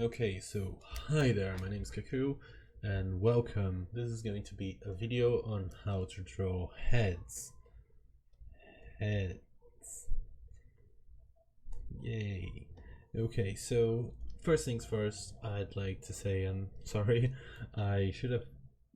Okay, so hi there, my name is Kaku and welcome. This is going to be a video on how to draw heads. Heads. Yay. Okay, so first things first, I'd like to say I'm sorry. I should have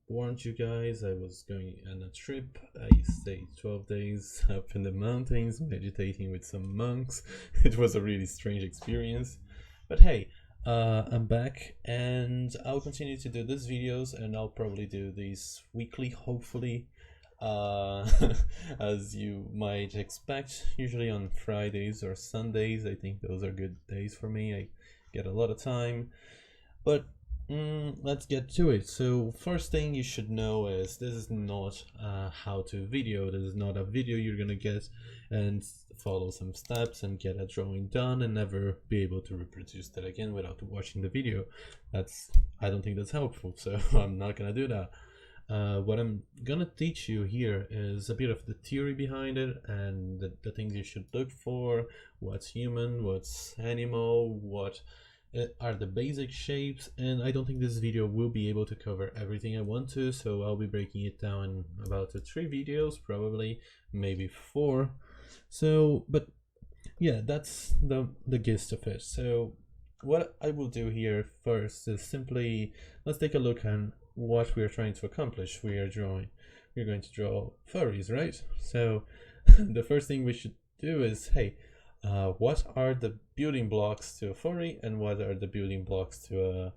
warned you guys. I was going on a trip. I stayed 12 days up in the mountains meditating with some monks. It was a really strange experience. But hey, I'm back and I'll continue to do these videos and I'll probably do these weekly, hopefully, uh, as you might expect, usually on Fridays or Sundays. I think those are good days for me. I get a lot of time. But let's get to it. So first thing you should know is this is not a how-to video. This is not a video you're gonna get and follow some steps and get a drawing done and never be able to reproduce that again without watching the video. I don't think that's helpful, so I'm not gonna do that. What I'm gonna teach you here is a bit of the theory behind it and the things you should look for, what's human, what's animal, what are the basic shapes, and I don't think this video will be able to cover everything I want to, so I'll be breaking it down in about 3 videos, probably, maybe 4. So, but yeah, that's the gist of it. So what I will do here first is simply, let's take a look at what we're trying to accomplish. We're going to draw furries, right? So the first thing we should do is, hey, what are the building blocks to a furry and what are the building blocks to a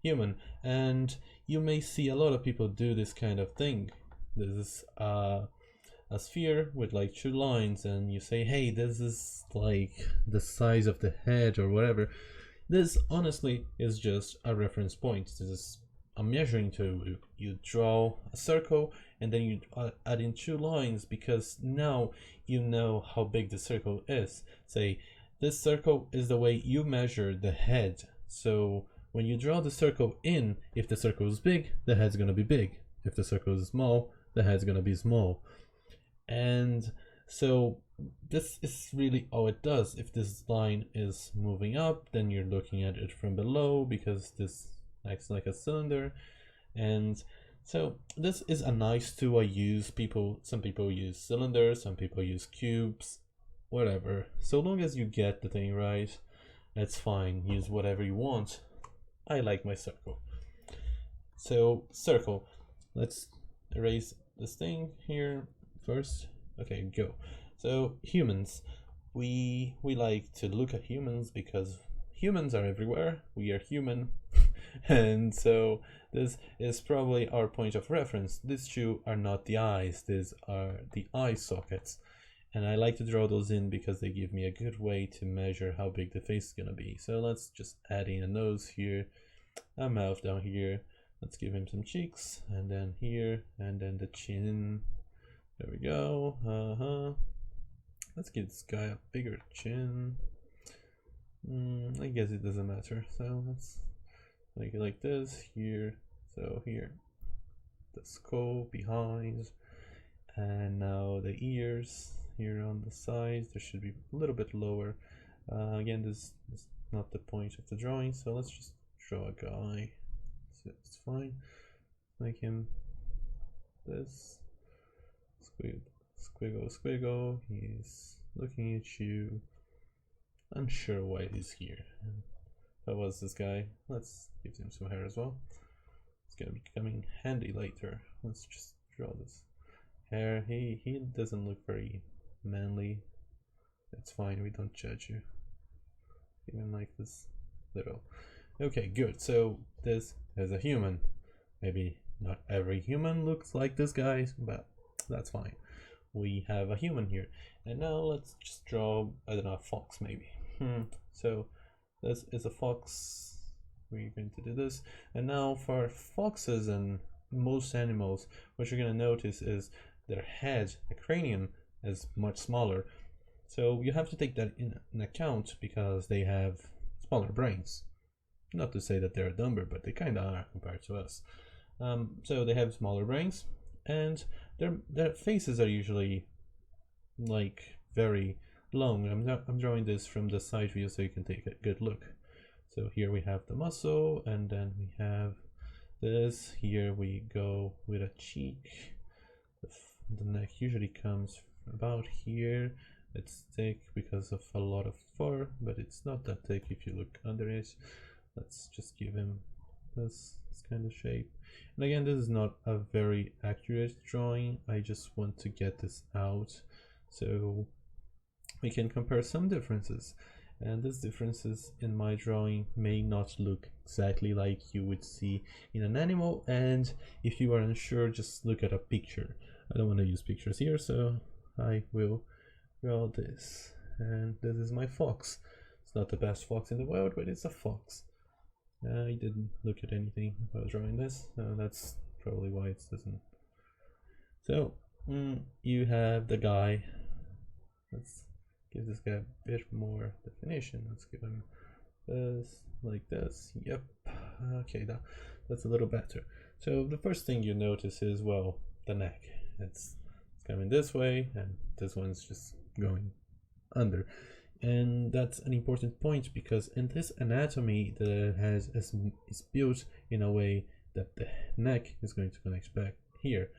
human? And you may see a lot of people do this kind of thing. This is a sphere with like 2 lines and you say, hey, this is like the size of the head or whatever. This honestly is just a reference point. This is a measuring tool. You draw a circle and then you add in 2 lines because now you know how big the circle is. Say this circle is the way you measure the head. So when you draw the circle in, if the circle is big, the head's gonna be big. If the circle is small, the head's gonna be small. And so this is really all it does. If this line is moving up, then you're looking at it from below because this acts like a cylinder. And so this is a nice tool I use. Some people use cylinders, some people use cubes, whatever. So long as you get the thing right, it's fine. Use whatever you want. I like my circle. So circle, let's erase this thing here first. Okay, go. So humans, we like to look at humans because humans are everywhere. We are human. And so this is probably our point of reference. These 2 are not the eyes, these are the eye sockets. And I like to draw those in because they give me a good way to measure how big the face is gonna be. So let's just add in a nose here, a mouth down here. Let's give him some cheeks, and then here, and then the chin. There we go. Let's give this guy a bigger chin. I guess it doesn't matter. So let's make it like this here. So here, the skull behind, and now the ears here on the sides. There should be a little bit lower. Again, this is not the point of the drawing, so let's just draw a guy. So it's fine. Make him this. Squiggle, squiggle. He's looking at you. Unsure why he's here. That was this guy. Let's give him some hair as well. It's gonna be coming handy later. Let's just draw this hair. He doesn't look very manly. It's fine, we don't judge you. Even like this little. Okay, good. So this is a human. Maybe not every human looks like this guy, but that's fine. We have a human here. And now let's just draw, I don't know, a fox maybe. So this is a fox. We're going to do this. And now for foxes and most animals, what you're going to notice is their head, the cranium, is much smaller. So you have to take that in account because they have smaller brains. Not to say that they're dumber, but they kind of are compared to us. So they have smaller brains, and their faces are usually like very long. I'm drawing this from the side view so you can take a good look. So here we have the muzzle, and then we have this. Here we go with a cheek. The neck usually comes about here. It's thick because of a lot of fur, but it's not that thick if you look under it. Let's just give him this kind of shape. And again, this is not a very accurate drawing. I just want to get this out so we can compare some differences. And these differences in my drawing may not look exactly like you would see in an animal, and if you are unsure, just look at a picture. I don't want to use pictures here, so I will draw this. And this is my fox. It's not the best fox in the world, but it's a fox. I didn't look at anything while drawing this, so that's probably why it doesn't. So you have the guy. Let's give this guy a bit more definition. Let's give him this, like this. Yep. Okay, that's a little better. So the first thing you notice is, well, the neck. It's coming this way, and this one's just going under. And that's an important point, because in this anatomy, the head is built in a way that the neck is going to connect back here.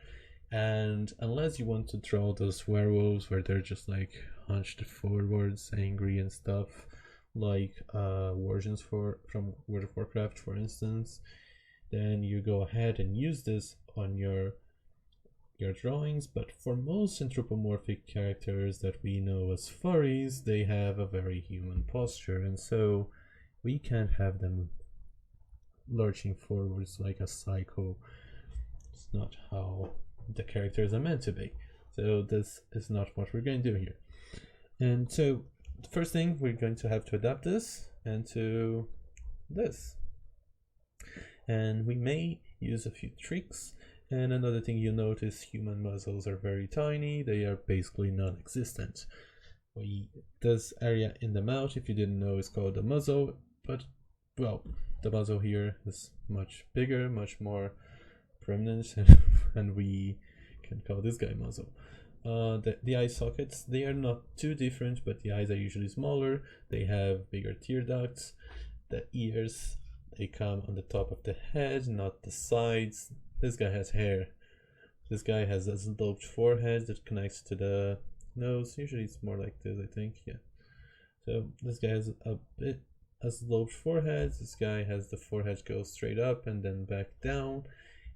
And unless you want to draw those werewolves where they're just like hunched forwards, angry and stuff, like versions from World of Warcraft, for instance, then you go ahead and use this on your drawings. But for most anthropomorphic characters that we know as furries, they have a very human posture, and so we can't have them lurching forwards like a psycho. It's not how the characters are meant to be. So this is not what we're going to do here. And so the first thing, we're going to have to adapt this into this, and we may use a few tricks. And another thing you notice, human muzzles are very tiny. They are basically non-existent. This area in the mouth, if you didn't know, is called the muzzle, but well, the muzzle here is much bigger, much more prominent, and we can call this guy muzzle. The eye sockets, they are not too different, but the eyes are usually smaller. They have bigger tear ducts. The ears, they come on the top of the head, not the sides. This guy has hair. This guy has a sloped forehead that connects to the nose. Usually it's more like this, I think. Yeah. So this guy has a sloped forehead. This guy has the forehead go straight up and then back down.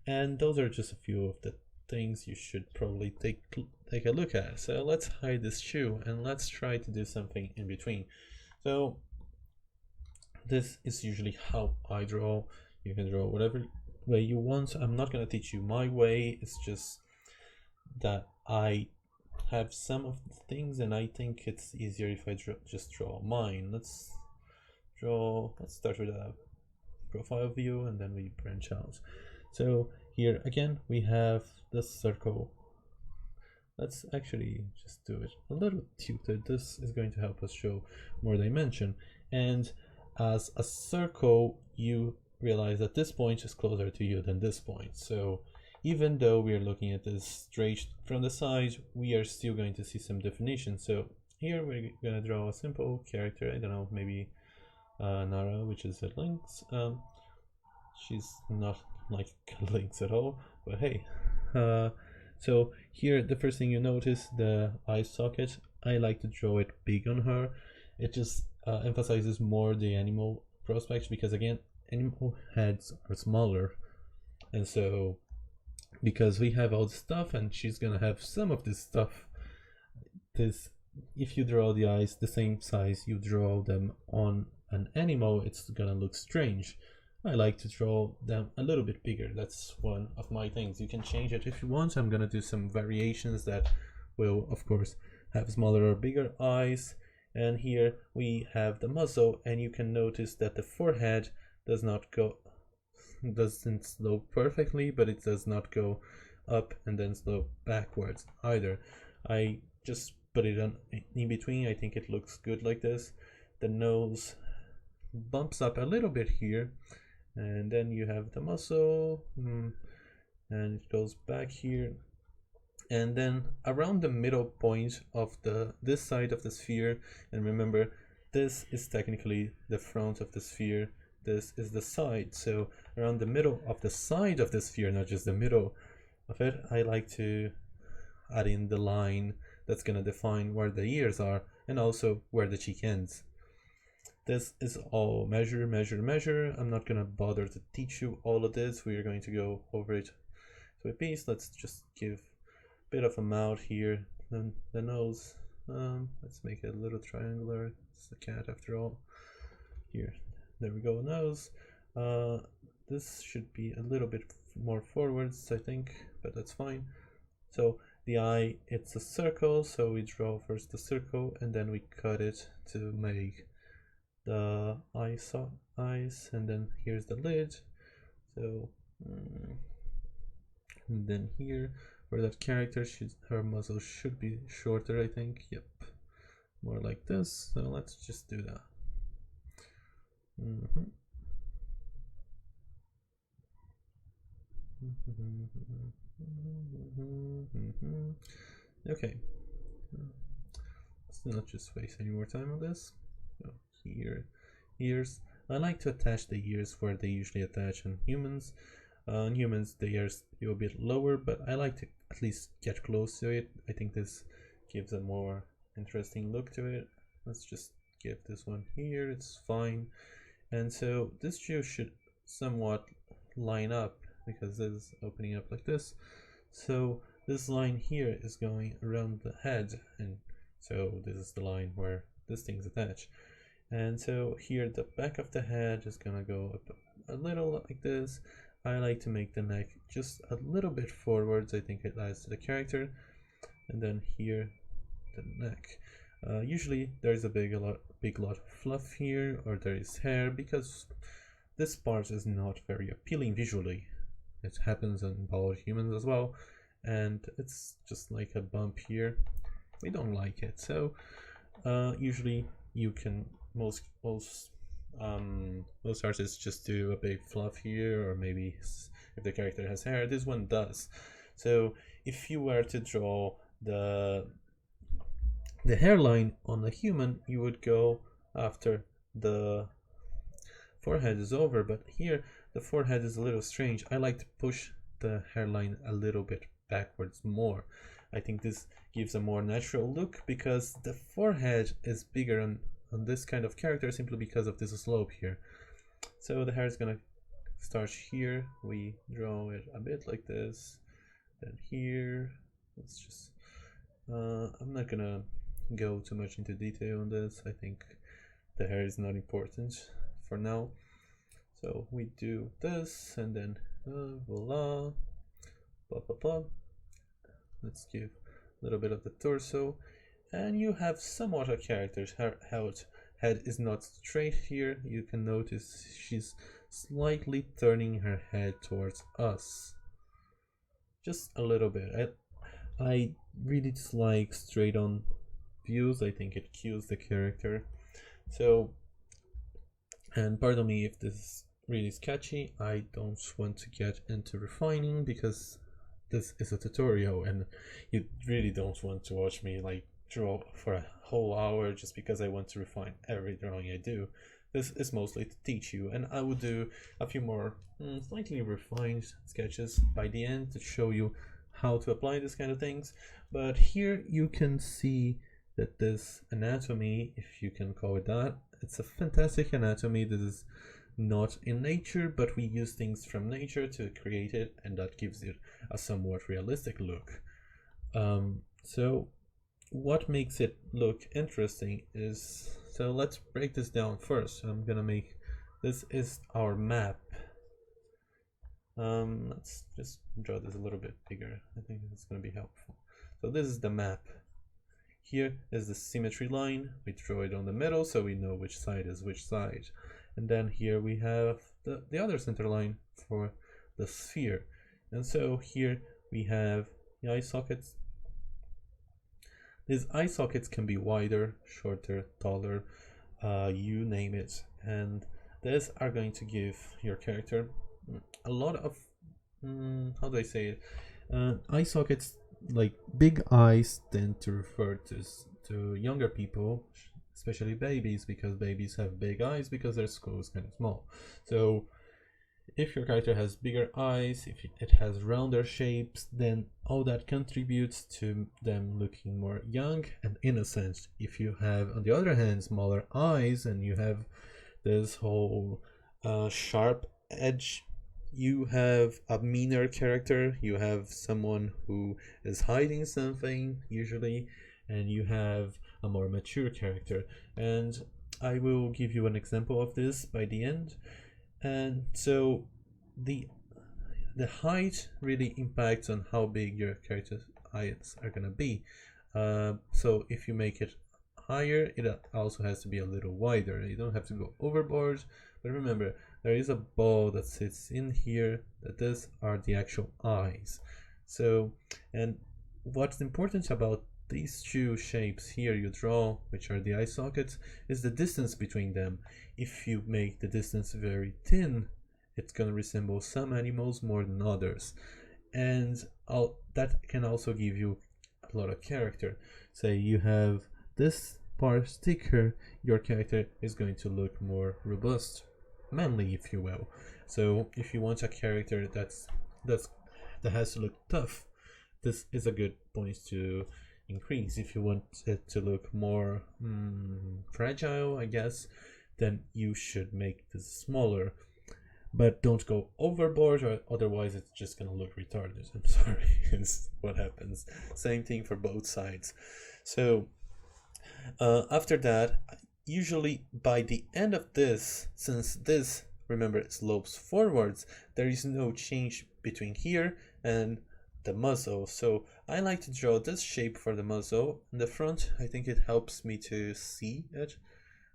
And those are just a few of the things you should probably take a look at. So let's hide this shoe and let's try to do something in between. So this is usually how I draw. You can draw whatever way you want. I'm not going to teach you my way. It's just that I have some of the things, and I think it's easier if I just draw mine. Let's start with a profile view, and then we branch out. So here again we have the circle. Let's actually just do it a little tilted. This is going to help us show more dimension. And as a circle, you realize that this point is closer to you than this point. So even though we are looking at this straight from the side, we are still going to see some definition. So here we're going to draw a simple character. I don't know, maybe Nara, which is a lynx. She's not like lynx at all, but hey. So here, the first thing you notice, the eye socket. I like to draw it big on her. It just emphasizes more the animal prospects, because again, animal heads are smaller, and so because we have all the stuff and she's gonna have some of this stuff, if you draw the eyes the same size you draw them on an animal, it's gonna look strange. I like to draw them a little bit bigger. That's one of my things. You can change it if you want. I'm gonna do some variations that will of course have smaller or bigger eyes. And here we have the muzzle, and you can notice that the forehead doesn't slope perfectly, but it does not go up and then slope backwards either. I just put it on in between. I think it looks good like this. The nose bumps up a little bit here, and then you have the muzzle, and it goes back here, and then around the middle point of this side of the sphere. And remember, This is technically the front of the sphere. This is the side. So around the middle of the side of the sphere, not just the middle of it, I like to add in the line that's going to define where the ears are and also where the cheek ends. This is all measure, measure, measure. I'm not going to bother to teach you all of this. We are going to go over it to a piece. Let's just give a bit of a mouth here. Then the nose. Let's make it a little triangular. It's a cat after all. Here, there we go, nose. This should be a little bit more forwards, I think, but that's fine. So the eye, it's a circle, so we draw first the circle and then we cut it to make the eyes, and then here's the lid. So and then here where that character should, her muzzle should be shorter, I think. Yep, more like this. So let's just do that. Okay, let's not just waste any more time on this. So here, ears. I like to attach the ears where they usually attach on humans. On humans, the ears go a bit lower, but I like to at least get close to it. I think this gives a more interesting look to it. Let's just give this one here, it's fine. And so this shoe should somewhat line up because this is opening up like this. So this line here is going around the head, and so this is the line where this thing's attached. And so here the back of the head is gonna go up a little like this. I like to make the neck just a little bit forwards. I think it adds to the character. And then here the neck. Usually there's a big lot of fluff here, or there is hair, because this part is not very appealing visually. It happens in bald humans as well, and it's just like a bump here. We don't like it. So usually you can most artists just do a big fluff here, or maybe if the character has hair, this one does. So if you were to draw the hairline on the human, you would go after the forehead is over, but here the forehead is a little strange. I like to push the hairline a little bit backwards more. I think this gives a more natural look because the forehead is bigger on this kind of character simply because of this slope here. So the hair is gonna start here. We draw it a bit like this. Then here, let's just I'm not gonna go too much into detail on this. I think the hair is not important for now. So we do this, and then voila, blah blah blah. Let's give a little bit of the torso, and you have somewhat a character's head is not straight here. You can notice she's slightly turning her head towards us, just a little bit. I really dislike straight on views. I think it kills the character. So, and pardon me if this is really sketchy. I don't want to get into refining because this is a tutorial and you really don't want to watch me like draw for a whole hour just because I want to refine every drawing I do. This is mostly to teach you, and I will do a few more slightly refined sketches by the end to show you how to apply this kind of things. But here you can see that this anatomy, if you can call it that, it's a fantastic anatomy. This is not in nature, but we use things from nature to create it, and that gives it a somewhat realistic look. So what makes it look interesting is, so let's break this down first. I'm gonna make, this is our map. Let's just draw this a little bit bigger. I think it's gonna be helpful. So this is the map. Here is the symmetry line. We draw it on the middle so we know which side is which side. And then here we have the other center line for the sphere. And so here we have the eye sockets. These eye sockets can be wider, shorter, taller, you name it. And these are going to give your character a lot of, how do I say it? Eye sockets, like big eyes, tend to refer to younger people, especially babies, because babies have big eyes because their skull is kind of small. So if your character has bigger eyes, if it has rounder shapes, then all that contributes to them looking more young and innocent. If you have, on the other hand, smaller eyes and you have this whole sharp edge, you have a meaner character, you have someone who is hiding something usually, and you have a more mature character. And I will give you an example of this by the end. And so the height really impacts on how big your character's eyes are gonna be. So if you make it higher, it also has to be a little wider. You don't have to go overboard, but remember, there is a ball that sits in here, that these are the actual eyes. So, and what's important about these two shapes here you draw, which are the eye sockets, is the distance between them. If you make the distance very thin, it's going to resemble some animals more than others. And that can also give you a lot of character. Say you have this part thicker, your character is going to look more robust, manly, if you will. So if you want a character that has to look tough, this is a good point to increase. If you want it to look more fragile, I guess, then you should make this smaller. But don't go overboard, or otherwise it's just gonna look retarded. I'm sorry, it's what happens. Same thing for both sides. So after that, usually by the end of this, since this, remember, it slopes forwards, there is no change between here and the muzzle. So I like to draw this shape for the muzzle. In the front, I think it helps me to see it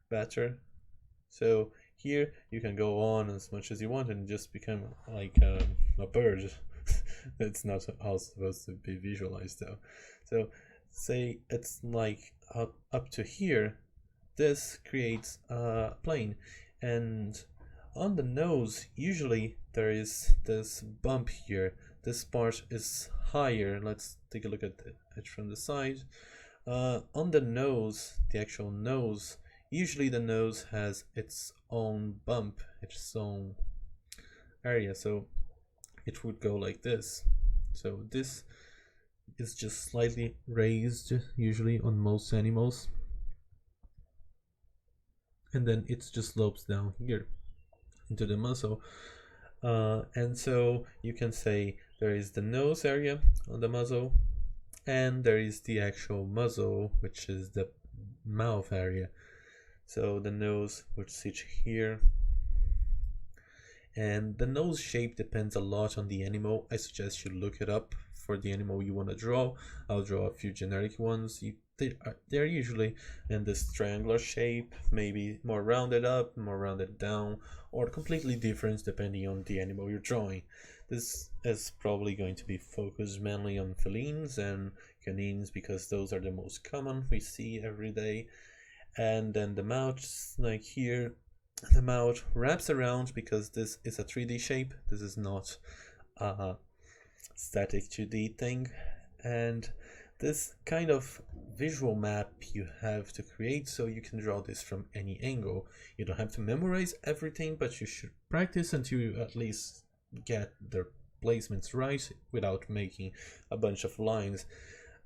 better. So here you can go on as much as you want and just become like a bird. It's not how it's supposed to be visualized though. So say it's like up to here, this creates a plane, and on the nose usually there is this bump here. This part is higher. Let's take a look at it from the side. On the nose, the actual nose, usually the nose has its own bump, its own area, so it would go like this. So this is just slightly raised, usually on most animals, and then it just slopes down here into the muzzle. And so you can say there is the nose area on the muzzle, and there is the actual muzzle, which is the mouth area. So the nose would sit here, and the nose shape depends a lot on the animal. I suggest you look it up for the animal you want to draw. I'll draw a few generic ones. They're usually in this triangular shape, maybe more rounded up, more rounded down, or completely different depending on the animal you're drawing. This is probably going to be focused mainly on felines and canines because those are the most common we see every day. And then the mouth, like here, the mouth wraps around because this is a 3D shape. This is not a static 2D thing. And this kind of visual map you have to create so you can draw this from any angle. You don't have to memorize everything, but you should practice until you at least get the placements right without making a bunch of lines.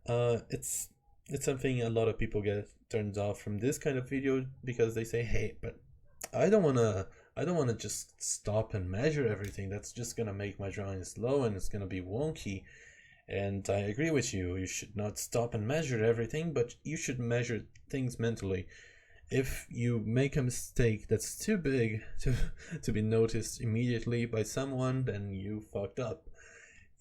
It's something a lot of people get turned off from this kind of video because they say, hey, but I don't wanna just stop and measure everything. That's just gonna make my drawing slow and it's gonna be wonky. And I agree with you. You should not stop and measure everything, but you should measure things mentally. If you make a mistake that's too big to be noticed immediately by someone, then you fucked up.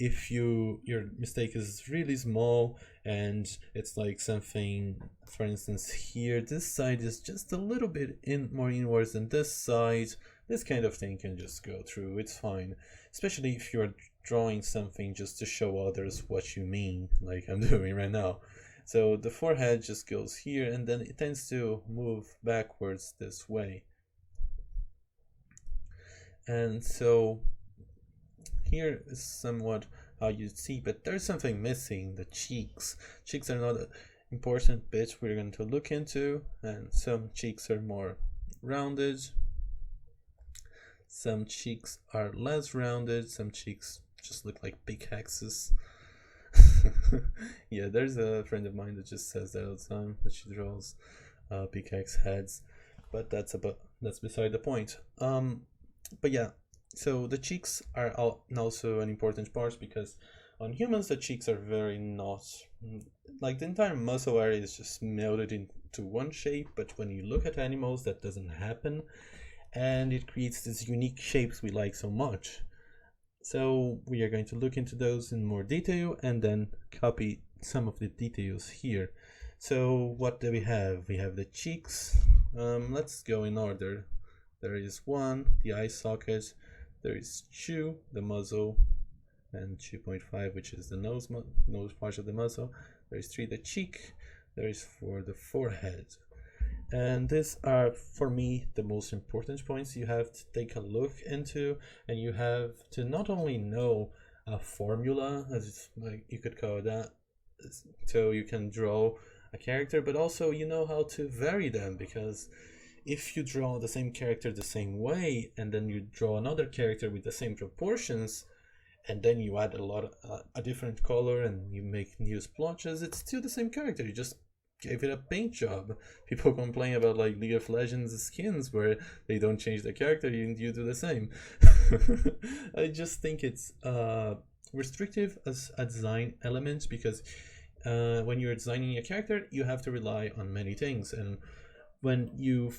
If your mistake is really small and it's like something, for instance here, this side is just a little bit more inwards than this side, this kind of thing can just go through, it's fine. Especially if you're drawing something just to show others what you mean, like I'm doing right now. So the forehead just goes here and then it tends to move backwards this way. And so here is somewhat how you see, but there's something missing, the cheeks. Cheeks are not important bit we're going to look into, and some cheeks are more rounded, some cheeks are less rounded, some cheeks just look like pickaxes. Yeah, there's a friend of mine that just says that all the time, that she draws pickaxe heads, but that's beside the point. But yeah, so the cheeks are also an important part, because on humans the cheeks are very not like, the entire muscle area is just melted into one shape, but when you look at animals that doesn't happen, and it creates these unique shapes we like so much. So we are going to look into those in more detail and then copy some of the details here. So what do we have? We have the cheeks. Let's go in order. There is 1, the eye socket. There is 2, the muzzle, and 2.5, which is the nose part of the muzzle. There is 3, the cheek. There is 4, the forehead. And these are, for me, the most important points you have to take a look into, and you have to not only know a formula, as like you could call that, so you can draw a character, but also you know how to vary them, because if you draw the same character the same way and then you draw another character with the same proportions, and then you add a different color and you make new splotches, it's still the same character. You just gave it a paint job. People complain about like League of Legends skins where they don't change the character and you do the same. I just think it's restrictive as a design element, because when you're designing a character you have to rely on many things, and when you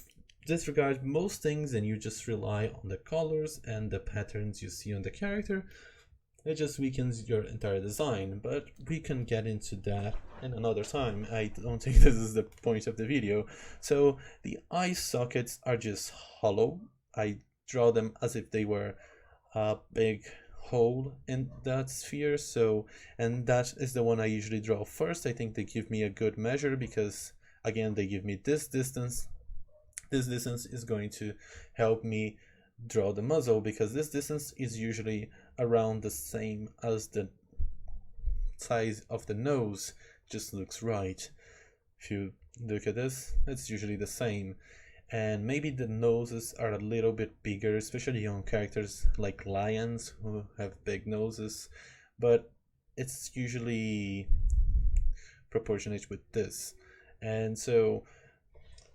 disregard most things and you just rely on the colors and the patterns you see on the character, it just weakens your entire design. But we can get into that in another time. I don't think this is the point of the video. So the eye sockets are just hollow. I draw them as if they were a big hole in that sphere. And that is the one I usually draw first. I think they give me a good measure, because again, they give me this distance. This distance is going to help me draw the muzzle, because this distance is usually around the same as the size of the nose. Just looks right. If you look at this, it's usually the same. And maybe the noses are a little bit bigger, especially on characters like lions who have big noses, but it's usually proportionate with this. And so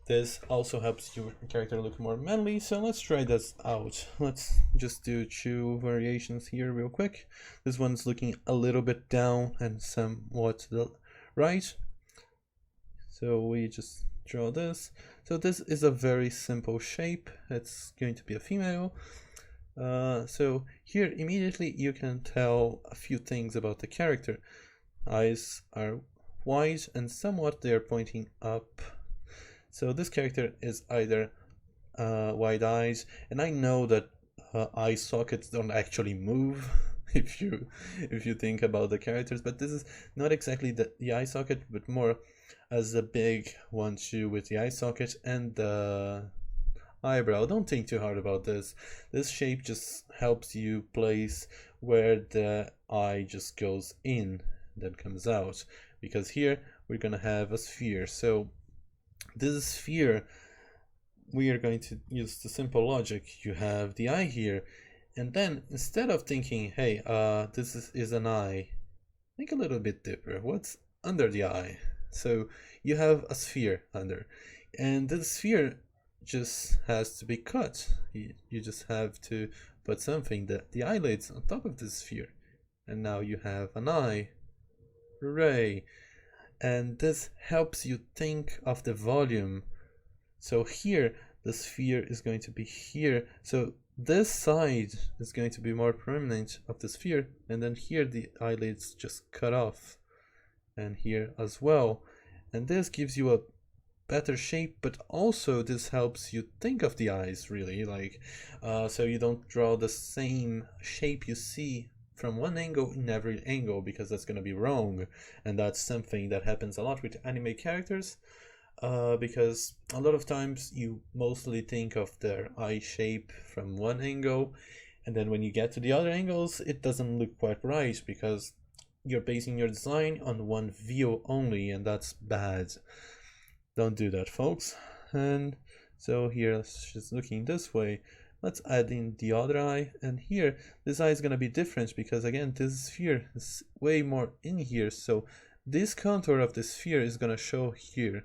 this also helps your character look more manly. So let's try this out. Let's just do 2 variations here real quick. This one's looking a little bit down and somewhat to the right. So we just draw this. So this is a very simple shape. It's going to be a female. So here immediately you can tell a few things about the character. Eyes are wide and somewhat they are pointing up. So this character is either wide eyes, and I know that eye sockets don't actually move if you think about the characters, but this is not exactly the eye socket, but more as a big 1-2 with the eye socket and the eyebrow. Don't think too hard about this. This shape just helps you place where the eye just goes in, then comes out, because here we're gonna have a sphere. So this sphere, we are going to use the simple logic. You have the eye here, and then instead of thinking, hey, this is an eye, think a little bit deeper. What's under the eye? So you have a sphere under, and this sphere just has to be cut. You just have to put something, the eyelids on top of the sphere, and now you have an eye. Hooray! And this helps you think of the volume. So here the sphere is going to be here, so this side is going to be more prominent of the sphere, and then here the eyelids just cut off, and here as well. And this gives you a better shape, but also this helps you think of the eyes, really, like so you don't draw the same shape you see from one angle in every angle, because that's going to be wrong. And that's something that happens a lot with anime characters, because a lot of times you mostly think of their eye shape from one angle, and then when you get to the other angles it doesn't look quite right, because you're basing your design on one view only, and that's bad. Don't do that, folks. And so here she's looking this way. Let's add in the other eye, and here this eye is gonna be different because again this sphere is way more in here, so this contour of the sphere is gonna show here.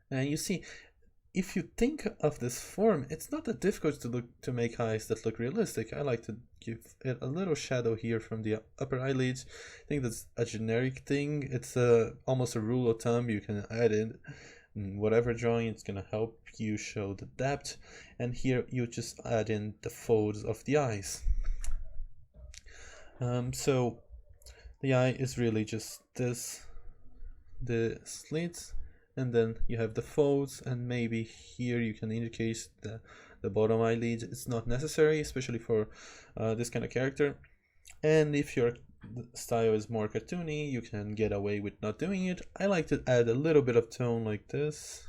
And you see, if you think of this form, it's not that difficult to make eyes that look realistic. I like to give it a little shadow here from the upper eyelids. I think that's a generic thing. It's almost a rule of thumb. You can add it in whatever drawing. It's gonna help you show the depth. And here you just add in the folds of the eyes. So the eye is really just this, the slits, and then you have the folds, and maybe here you can indicate the bottom eyelid. It's not necessary, especially for this kind of character. And if your style is more cartoony, you can get away with not doing it. I like to add a little bit of tone like this,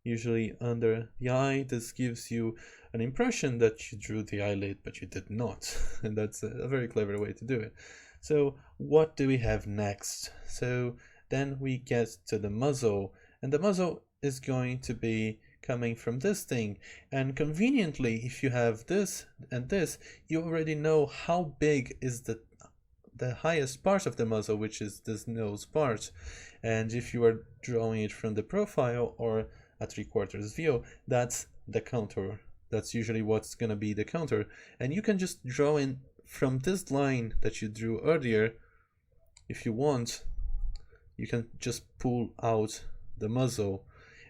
usually under the eye. This gives you an impression that you drew the eyelid, but you did not. And that's a very clever way to do it. So what do we have next? So then we get to the muzzle, and the muzzle is going to be coming from this thing. And conveniently, if you have this and this, you already know how big is the highest part of the muzzle, which is this nose part. And if you are drawing it from the profile or a 3/4 view, that's the contour. That's usually what's going to be the contour. And you can just draw in from this line that you drew earlier. If you want, you can just pull out the muzzle.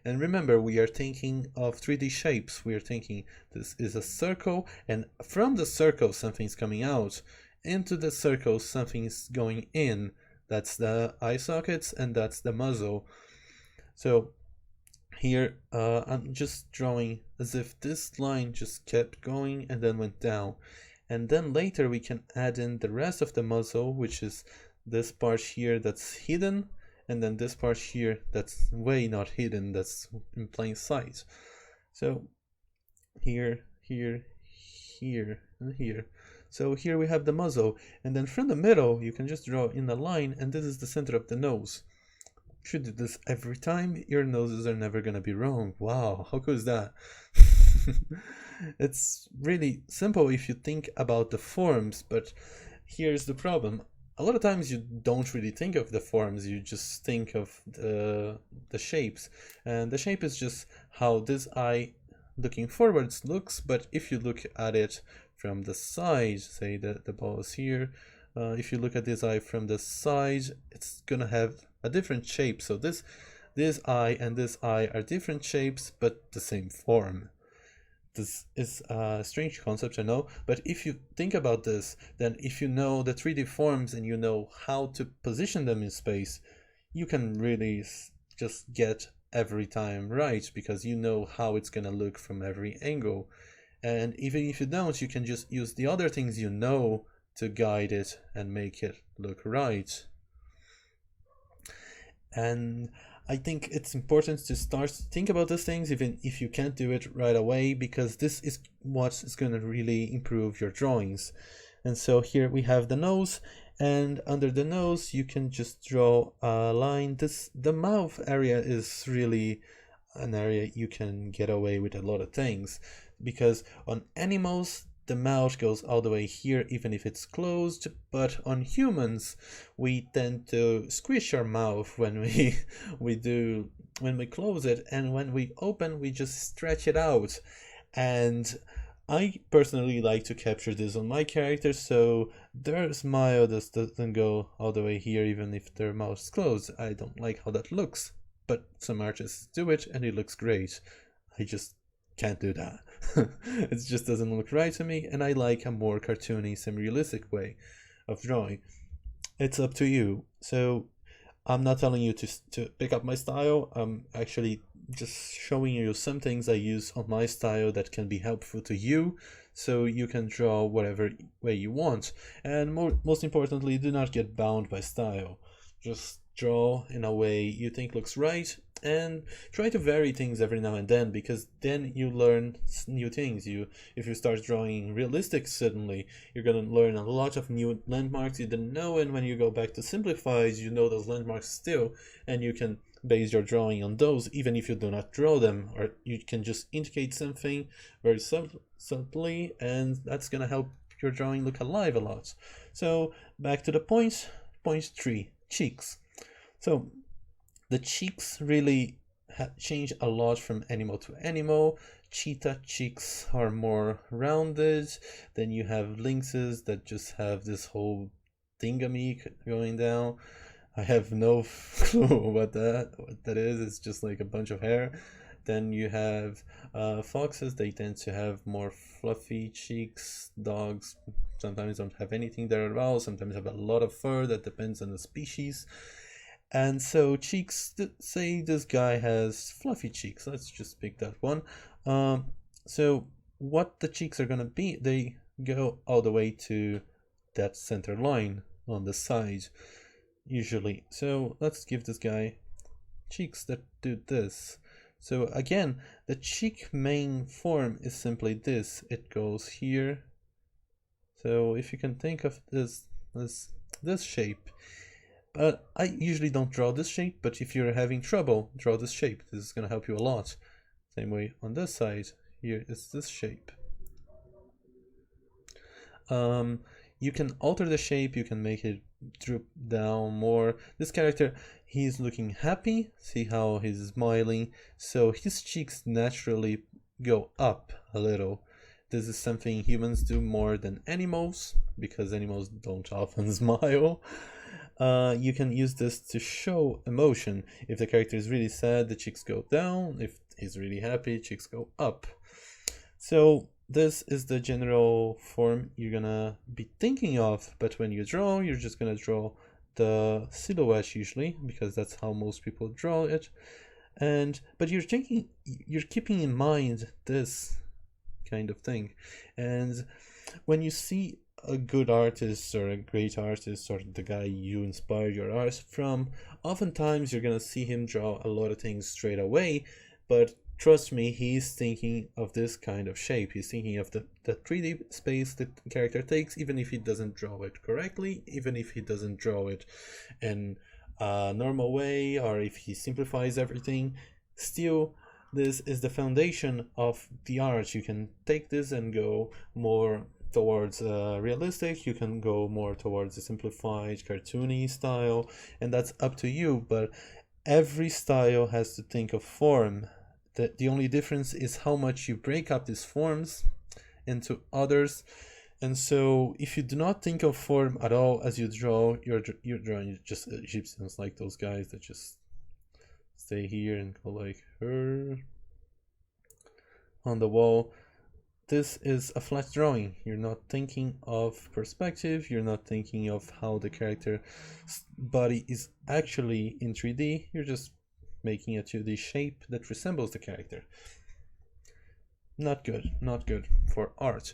And remember, we are thinking of 3D shapes. We are thinking this is a circle, and from the circle something's coming out. Into the circle something's going in. That's the eye sockets, and that's the muzzle. So here I'm just drawing as if this line just kept going and then went down. And then later we can add in the rest of the muzzle, which is this part here that's hidden, and then this part here that's way not hidden, that's in plain sight. So here, here, here, and here. So here we have the muzzle, and then from the middle you can just draw in a line, and this is the center of the nose. You should do this every time. Your noses are never gonna be wrong. Wow, how cool is that? It's really simple if you think about the forms, but here's the problem. A lot of times you don't really think of the forms, you just think of the shapes. And the shape is just how this eye looking forwards looks, but if you look at it from the side, say the ball is here, if you look at this eye from the side, it's gonna have a different shape. So this eye and this eye are different shapes, but the same form. This is a strange concept, I know, but if you think about this, then if you know the 3D forms and you know how to position them in space, you can really just get every time right, because you know how it's gonna look from every angle. And even if you don't, you can just use the other things you know to guide it and make it look right. And I think it's important to start to think about these things, even if you can't do it right away, because this is what is going to really improve your drawings. And so here we have the nose, and under the nose you can just draw a line. The mouth area is really an area you can get away with a lot of things, because on animals the mouth goes all the way here even if it's closed, but on humans we tend to squish our mouth when we close it, and when we open we just stretch it out. And I personally like to capture this on my characters, so their smile just doesn't go all the way here even if their mouth is closed. I don't like how that looks, but some artists do it and it looks great. I just can't do that. It just doesn't look right to me, and I like a more cartoony, semi-realistic way of drawing. It's up to you. So I'm not telling you to pick up my style. I'm actually just showing you some things I use on my style that can be helpful to you, so you can draw whatever way you want. And most importantly, do not get bound by style. Just draw in a way you think looks right, And try to vary things every now and then, because then you learn new things. If you start drawing realistic, suddenly you're going to learn a lot of new landmarks you didn't know, and when you go back to simplified, you know those landmarks still, and you can base your drawing on those even if you do not draw them, or you can just indicate something very subtly, and that's going to help your drawing look alive a lot. So back to the points. Point 3, cheeks. So the cheeks really change a lot from animal to animal. Cheetah cheeks are more rounded. Then you have lynxes that just have this whole thingamy going down. I have no clue what that is. It's just like a bunch of hair. Then you have foxes. They tend to have more fluffy cheeks. Dogs sometimes don't have anything there at all. Sometimes have a lot of fur. That depends on the species. And so cheeks, say this guy has fluffy cheeks. Let's just pick that one. So what the cheeks are gonna be, they go all the way to that center line on the side, usually. So let's give this guy cheeks that do this. So again, the cheek main form is simply this. It goes here. So if you can think of this shape, but I usually don't draw this shape, but if you're having trouble, draw this shape. This is going to help you a lot. Same way on this side, here is this shape. You can alter the shape, you can make it droop down more. This character, he's looking happy. See how he's smiling. So his cheeks naturally go up a little. This is something humans do more than animals, because animals don't often smile. You can use this to show emotion. If the character is really sad, the cheeks go down. If he's really happy, cheeks go up. So this is the general form you're gonna be thinking of, but when you draw, you're just gonna draw the silhouette usually, because that's how most people draw it. But you're keeping in mind this kind of thing. And when you see a good artist or a great artist, or the guy you inspire your art from, oftentimes you're gonna see him draw a lot of things straight away, but trust me, he's thinking of this kind of shape. He's thinking of the 3D space that the character takes, even if he doesn't draw it correctly, even if he doesn't draw it in a normal way, or if he simplifies everything. Still, this is the foundation of the art. You can take this and go more towards realistic, you can go more towards a simplified cartoony style, and that's up to you. But every style has to think of form. The only difference is how much you break up these forms into others. And so if you do not think of form at all as you draw, you're drawing just Egyptians, like those guys that just stay here and go like her on the wall. This is a flat drawing. You're not thinking of perspective, you're not thinking of how the character's body is actually in 3D, you're just making a 2D shape that resembles the character. Not good for art.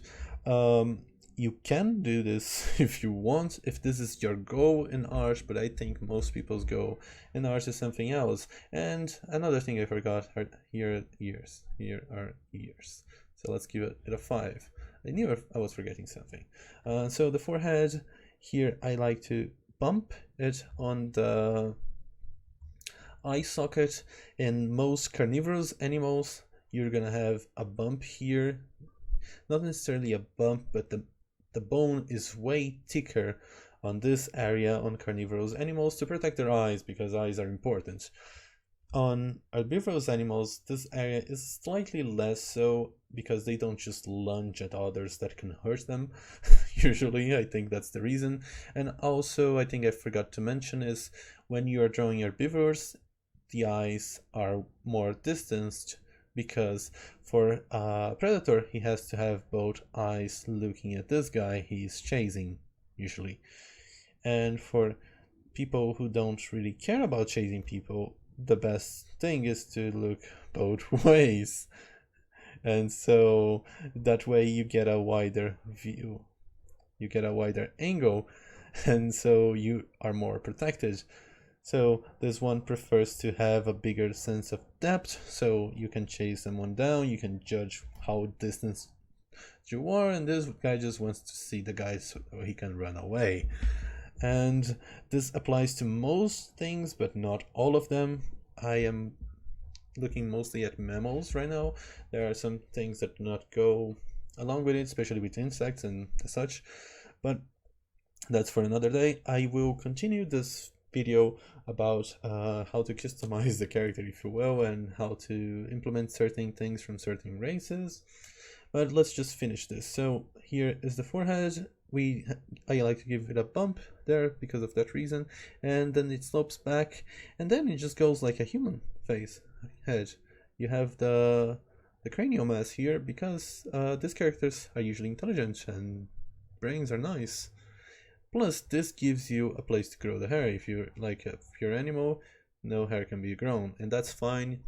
You can do this if you want, if this is your goal in art, but I think most people's goal in art is something else. And another thing I forgot, here are ears. So let's give it a 5. I knew I was forgetting something. So the forehead, here I like to bump it on the eye socket. In most carnivorous animals, you're gonna have a bump here. Not necessarily a bump, but the bone is way thicker on this area on carnivorous animals to protect their eyes, because eyes are important. On herbivorous animals, this area is slightly less so, because they don't just lunge at others that can hurt them. Usually, I think that's the reason. And also, I think I forgot to mention is, when you are drawing herbivores, the eyes are more distanced, because for a predator, he has to have both eyes looking at this guy he's chasing, usually. And for people who don't really care about chasing people, the best thing is to look both ways. And so that way you get a wider view, you get a wider angle, and so you are more protected. So this one prefers to have a bigger sense of depth, so you can chase someone down, you can judge how distant you are, and this guy just wants to see the guy so he can run away. And this applies to most things, but not all of them. I am looking mostly at mammals right now. There are some things that do not go along with it, especially with insects and such, but that's for another day. I will continue this video about how to customize the character, if you will, and how to implement certain things from certain races. But let's just finish this. So here is the forehead. I like to give it a bump there because of that reason, and then it slopes back, and then it just goes like a human face head. You have the cranial mass here because these characters are usually intelligent and brains are nice. Plus, this gives you a place to grow the hair. If you're like a pure animal, no hair can be grown, and that's fine.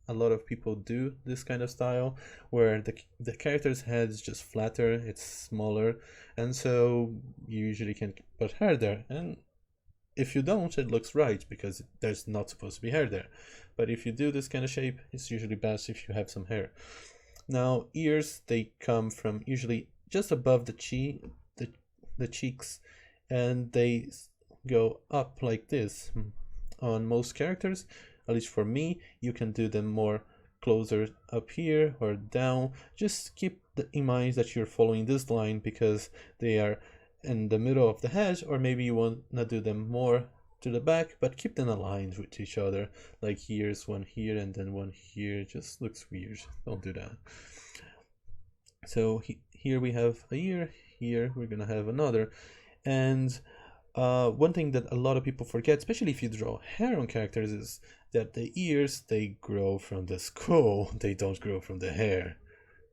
A lot of people do this kind of style where the character's head is just flatter, it's smaller, and so you usually can put hair there. And if you don't, it looks right because there's not supposed to be hair there. But if you do this kind of shape, it's usually best if you have some hair. Now, ears, they come from usually just above the cheeks, and they go up like this. On most characters, at least for me, you can do them more closer up here or down. Just keep in mind that you're following this line because they are in the middle of the head, or maybe you want to do them more to the back, but keep them aligned with each other. Like here's one here and then one here. Just looks weird. Don't do that. So here we have a ear. Here we're gonna have another. And one thing that a lot of people forget, especially if you draw hair on characters, is that the ears, they grow from the skull, they don't grow from the hair.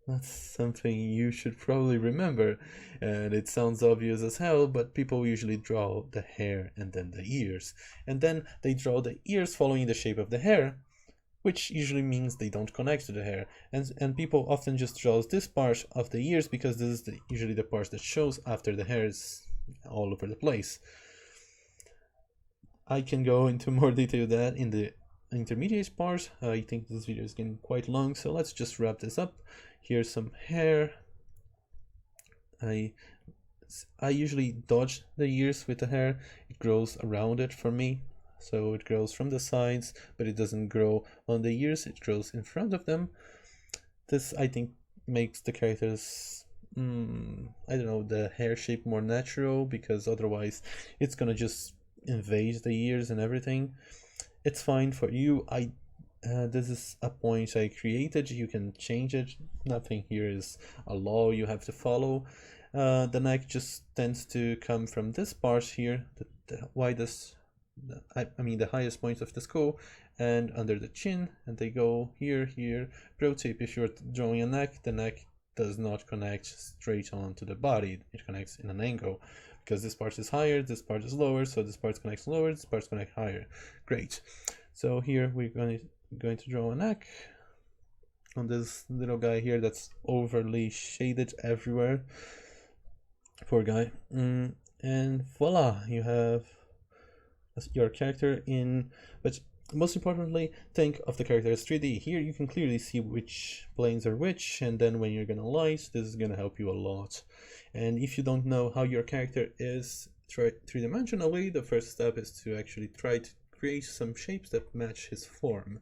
That's something you should probably remember, and it sounds obvious as hell, but people usually draw the hair and then the ears, and then they draw the ears following the shape of the hair, which usually means they don't connect to the hair, and people often just draw this part of the ears because this is usually the part that shows after the hair is all over the place. I can go into more detail of that in the intermediate part. I think this video is getting quite long, so let's just wrap this up. Here's some hair. I usually dodge the ears with the hair. It grows around it for me, so it grows from the sides, but it doesn't grow on the ears, it grows in front of them. This, I think, makes the characters I don't know, the hair shape more natural, because otherwise it's gonna just invade the ears and everything. It's fine for you. This is a point I created. You can change it. Nothing here is a law you have to follow. The neck just tends to come from this part here, the widest, the highest point of the skull, and under the chin, and they go here. Pro tip: if you're drawing a neck, the neck does not connect straight onto the body. It connects in an angle, because this part is higher, this part is lower, so this part connects lower, this part connects higher. Great. So here we're going to draw a neck on this little guy here that's overly shaded everywhere. Poor guy. And voila, you have your character in, but most importantly, think of the character as 3D. Here you can clearly see which planes are which, and then when you're gonna light, this is gonna help you a lot. And if you don't know how your character is three-dimensionally, the first step is to actually try to create some shapes that match his form.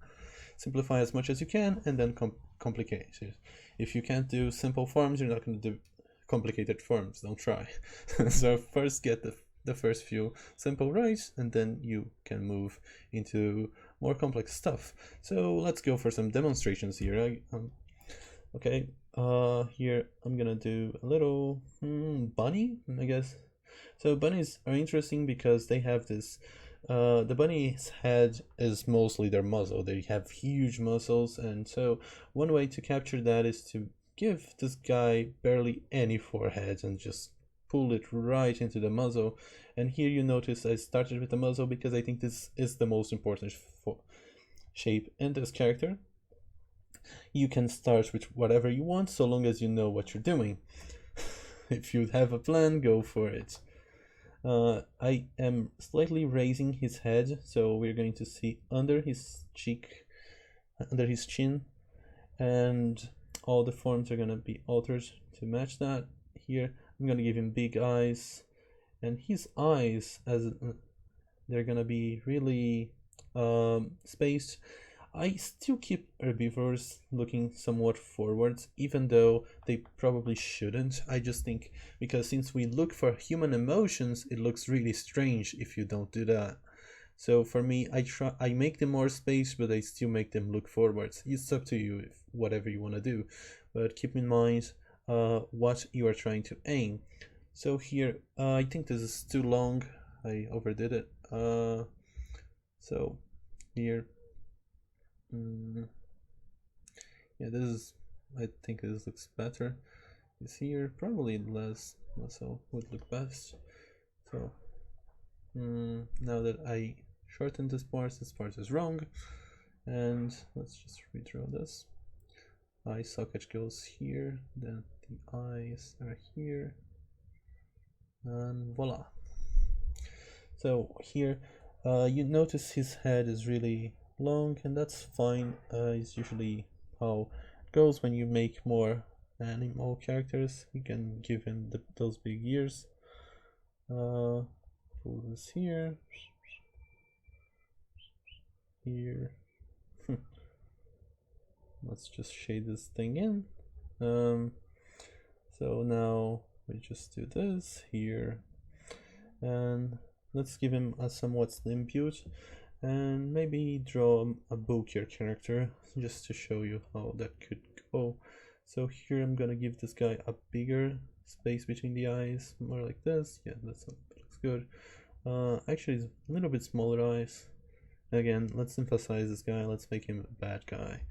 Simplify as much as you can, and then complicate it. If you can't do simple forms, you're not going to do complicated forms. Don't try. So first get the first few simple right, and then you can move into more complex stuff. So let's go for some demonstrations here. Okay, here I'm gonna do a little bunny, I guess. So bunnies are interesting because they have this, the bunny's head is mostly their muzzle. They have huge muscles, and so one way to capture that is to give this guy barely any forehead and just pull it right into the muzzle. And here you notice I started with the muzzle because I think this is the most important shape in this character. You can start with whatever you want so long as you know what you're doing. If you have a plan, go for it. I am slightly raising his head, so we're going to see under his cheek, under his chin, and all the forms are gonna be altered to match that. Here I'm gonna give him big eyes, and his eyes, as they're gonna be really spaced. I still keep herbivores looking somewhat forwards, even though they probably shouldn't. I just think because since we look for human emotions, it looks really strange if you don't do that. So for me, I make them more spaced, but I still make them look forwards. It's up to you, if whatever you want to do, but keep in mind what you are trying to aim. So here, I think this is too long. I overdid it. So here, yeah, this is. I think this looks better. This here probably less muscle would look best. So now that I shortened this part is wrong, and let's just redraw this. Eye socket goes here, then the eyes are here, and voila. So here you notice his head is really long, and that's fine. It's usually how it goes when you make more animal characters. You can give him those big ears. Pull this here. Here. Let's just shade this thing in. So now we just do this here, and let's give him a somewhat slim build, and maybe draw a bulkier character just to show you how that could go. So here I'm gonna give this guy a bigger space between the eyes, more like this. Yeah, that looks good. Actually, it's a little bit smaller eyes. Again, let's emphasize this guy. Let's make him a bad guy.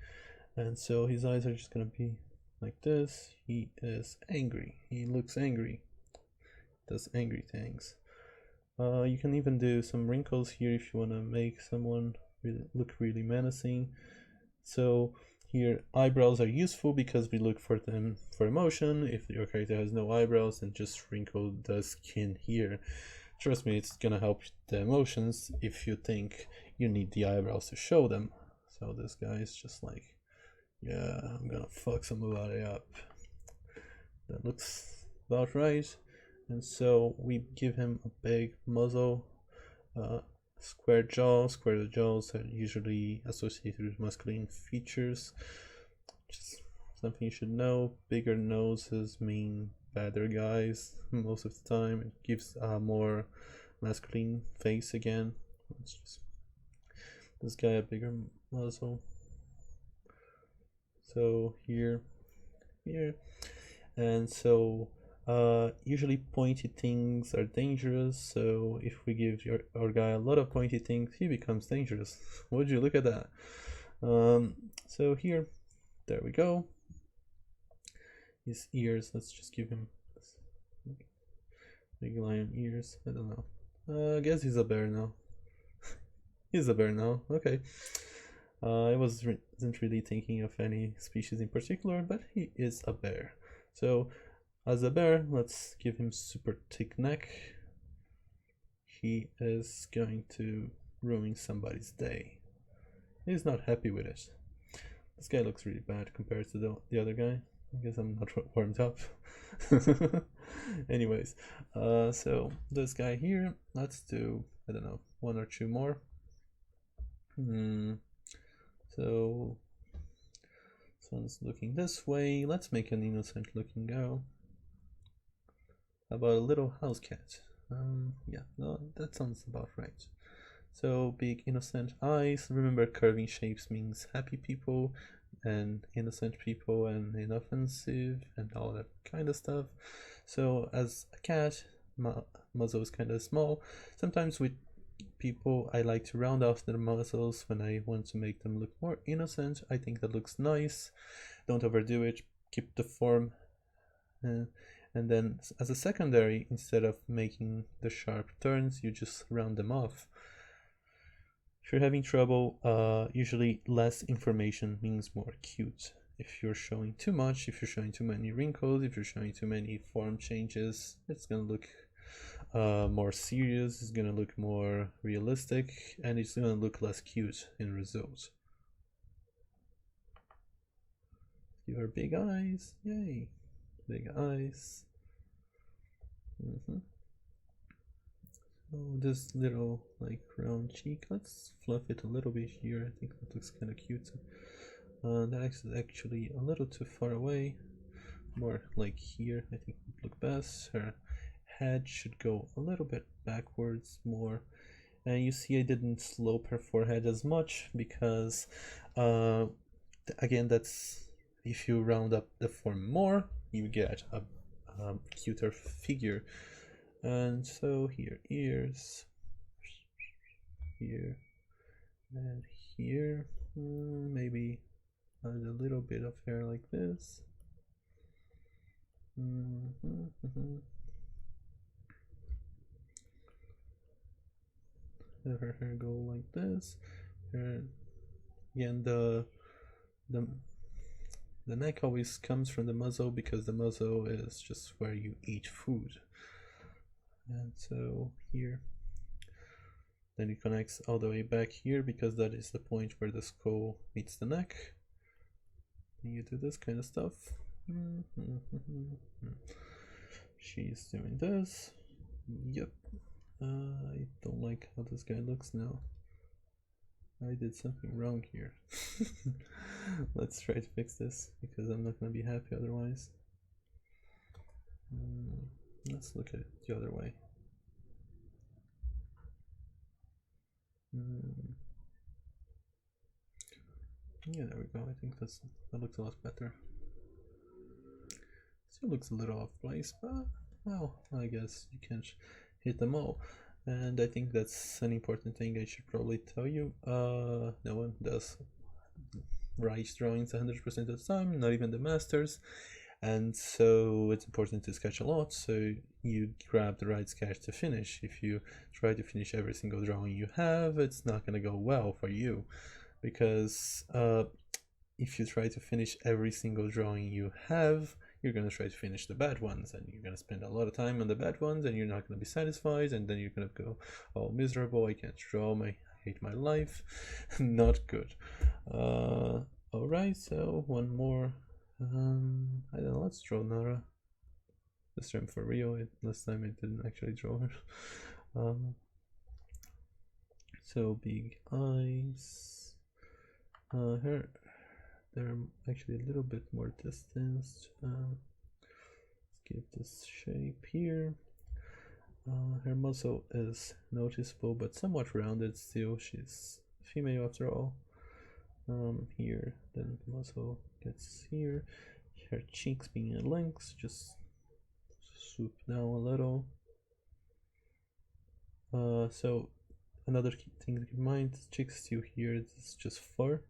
And so his eyes are just gonna be like this. He is angry. He looks angry. Does angry things. You can even do some wrinkles here if you want to make someone look really menacing. So here eyebrows are useful because we look for them for emotion. If your character has no eyebrows, then just wrinkle the skin here. Trust me, it's gonna help the emotions if you think you need the eyebrows to show them. So this guy is just like, yeah, I'm gonna fuck somebody up. That looks about right. And so we give him a big muzzle, square jaw. Square jaws are usually associated with masculine features, just something you should know. Bigger noses mean badder guys most of the time. It gives a more masculine face again. Let's just this guy a bigger muzzle. So here, and so usually pointy things are dangerous. So if we give our guy a lot of pointy things, he becomes dangerous. Would you look at that? So here, there we go. His ears. Let's just give him big lion ears. I don't know. I guess he's a bear now. He's a bear now. Okay. I wasn't really thinking of any species in particular, but he is a bear. So as a bear, let's give him super thick neck. He is going to ruin somebody's day. He's not happy with it. This guy looks really bad compared to the other guy. I guess I'm not warmed up. Anyways, so this guy here, let's do, I don't know, one or two more. So this one's looking this way. Let's make an innocent looking girl. How about a little house cat? Yeah, no, that sounds about right. So big innocent eyes. Remember, curving shapes means happy people and innocent people and inoffensive and all that kind of stuff. So as a cat, muzzle is kind of small. Sometimes with people, I like to round off their muzzles when I want to make them look more innocent. I think that looks nice. Don't overdo it. Keep the form. And then as a secondary, instead of making the sharp turns, you just round them off. If you're having trouble, usually less information means more cute. If you're showing too much, if you're showing too many wrinkles, if you're showing too many form changes, it's gonna look more serious, it's gonna look more realistic, and it's gonna look less cute in results. Give her big eyes, yay, big eyes. Oh, this little like round cheek, let's fluff it a little bit here. I think that looks kind of cute. That is actually a little too far away, more like here I think would look best. Her head should go a little bit backwards more, and you see I didn't slope her forehead as much because again, that's if you round up the form more you get a cuter figure. And so here, ears, here and here, maybe add a little bit of hair like this. Have her hair go like this. Again, the neck always comes from the muzzle because the muzzle is just where you eat food. And so here, then it connects all the way back here because that is the point where the skull meets the neck. And you do this kind of stuff. She's doing this. Yep. I don't like how this guy looks now. I did something wrong here. Let's try to fix this because I'm not going to be happy otherwise. Let's look at it the other way. Yeah, there we go. I think that looks a lot better. Still looks a little off place, but well, I guess you can't hit them all. And I think that's an important thing I should probably tell you. No one does right drawings 100% of the time, not even the masters. And so it's important to sketch a lot, so you grab the right sketch to finish. If you try to finish every single drawing you have, it's not going to go well for you, because if you try to finish every single drawing you have, you're going to try to finish the bad ones, and you're going to spend a lot of time on the bad ones, and you're not going to be satisfied, and then you're going to go all miserable. I can't draw, I hate my life. Not good. Alright, so one more. I don't know, let's draw Nara. This time for real. Last time I didn't actually draw her. So big eyes. They're actually a little bit more distanced. Let's give this shape here. Her muzzle is noticeable but somewhat rounded still. She's female after all. Here, then the muzzle gets here. Her cheeks being in lengths, just swoop down a little. So another thing to keep in mind, cheeks still here, it's just fur.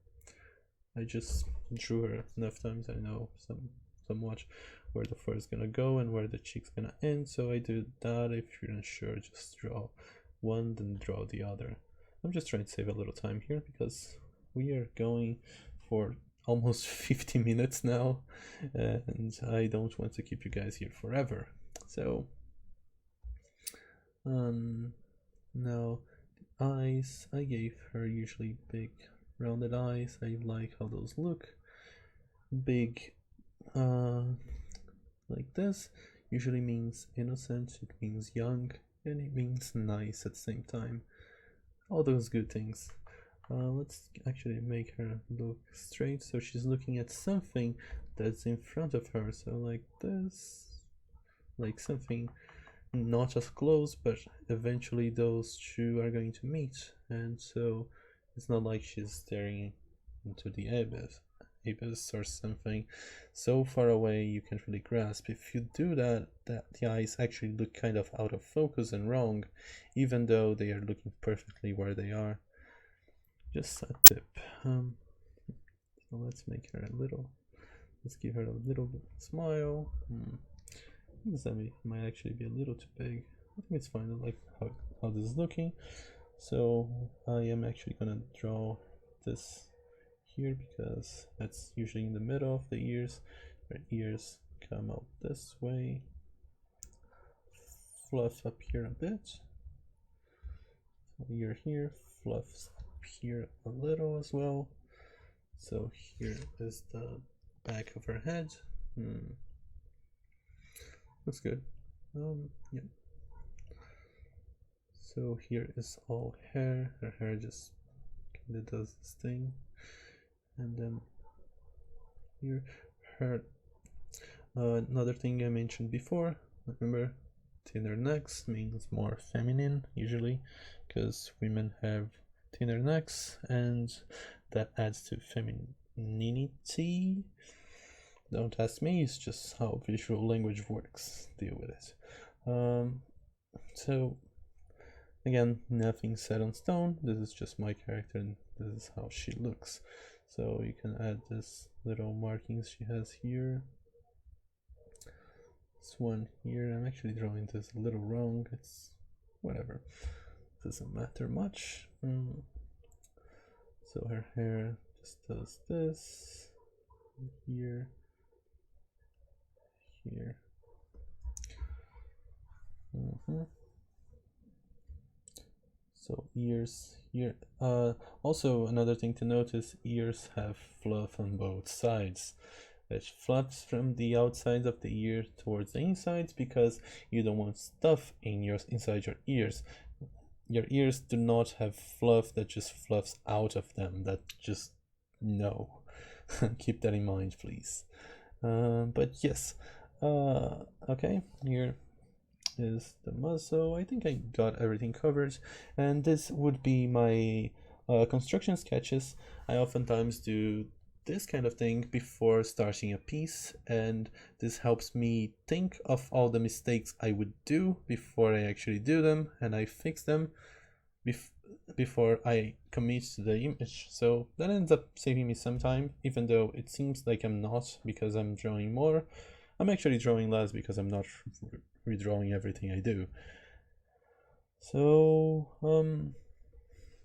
I just drew her enough times, I know somewhat where the fur is gonna go and where the cheek's gonna end, so I do that. If you're not sure, just draw one, then draw the other. I'm just trying to save a little time here because we are going for almost 50 minutes now, and I don't want to keep you guys here forever. So now the eyes, I gave her usually big rounded eyes. I like how those look. Big like this usually means innocent, it means young, and it means nice at the same time. All those good things. Let's actually make her look straight, so she's looking at something that's in front of her, so like this, like something not as close, but eventually those two are going to meet, and so it's not like she's staring into the abyss or something so far away you can't really grasp. If you do that, the eyes actually look kind of out of focus and wrong, even though they are looking perfectly where they are. Just a tip. So let's make her let's give her a little bit smile. This might actually be a little too big. I think it's fine. I like how this is looking. So I am actually gonna draw this here because that's usually in the middle of the ears. Her ears come out this way, fluff up here a bit. So ear here, fluff up here a little as well. So here is the back of her head. Looks good. Yeah. So here is all hair. Her hair just kind of does this thing, and then here her. Another thing I mentioned before. Remember, thinner necks means more feminine usually, because women have thinner necks, and that adds to femininity. Don't ask me, it's just how visual language works. Deal with it. So again, nothing set on stone. This is just my character and this is how she looks. So you can add this little markings she has here. This one here, I'm actually drawing this a little wrong. It's whatever, doesn't matter much. So her hair just does this here. So ears here. Also another thing to notice, ears have fluff on both sides. It fluffs from the outsides of the ear towards the insides because you don't want stuff inside your ears. Your ears do not have fluff that just fluffs out of them. That just no. Keep that in mind, please. But yes. Okay, here is the muzzle. I think I got everything covered, and this would be my construction sketches. I oftentimes do this kind of thing before starting a piece, and this helps me think of all the mistakes I would do before I actually do them, and I fix them before I commit to the image. So that ends up saving me some time, even though it seems like I'm not, because I'm drawing more. I'm actually drawing less because I'm not redrawing everything I do. So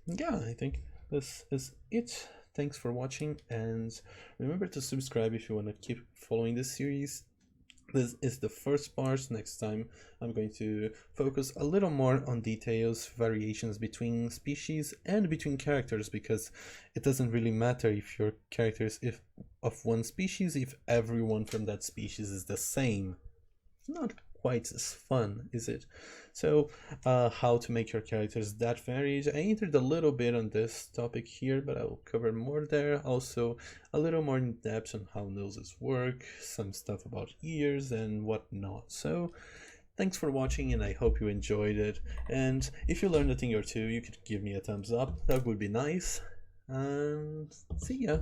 yeah, I think this is it. Thanks for watching, and remember to subscribe if you want to keep following this series. This is the first part. Next time I'm going to focus a little more on details, variations between species and between characters, because it doesn't really matter if your character is of one species if everyone from that species is the same. Not quite as fun, is it? So how to make your characters that varied. I entered a little bit on this topic here, but I will cover more there. Also a little more in depth on how noses work, some stuff about ears and whatnot. So thanks for watching, and I hope you enjoyed it. And if you learned a thing or two, you could give me a thumbs up. That would be nice. And see ya.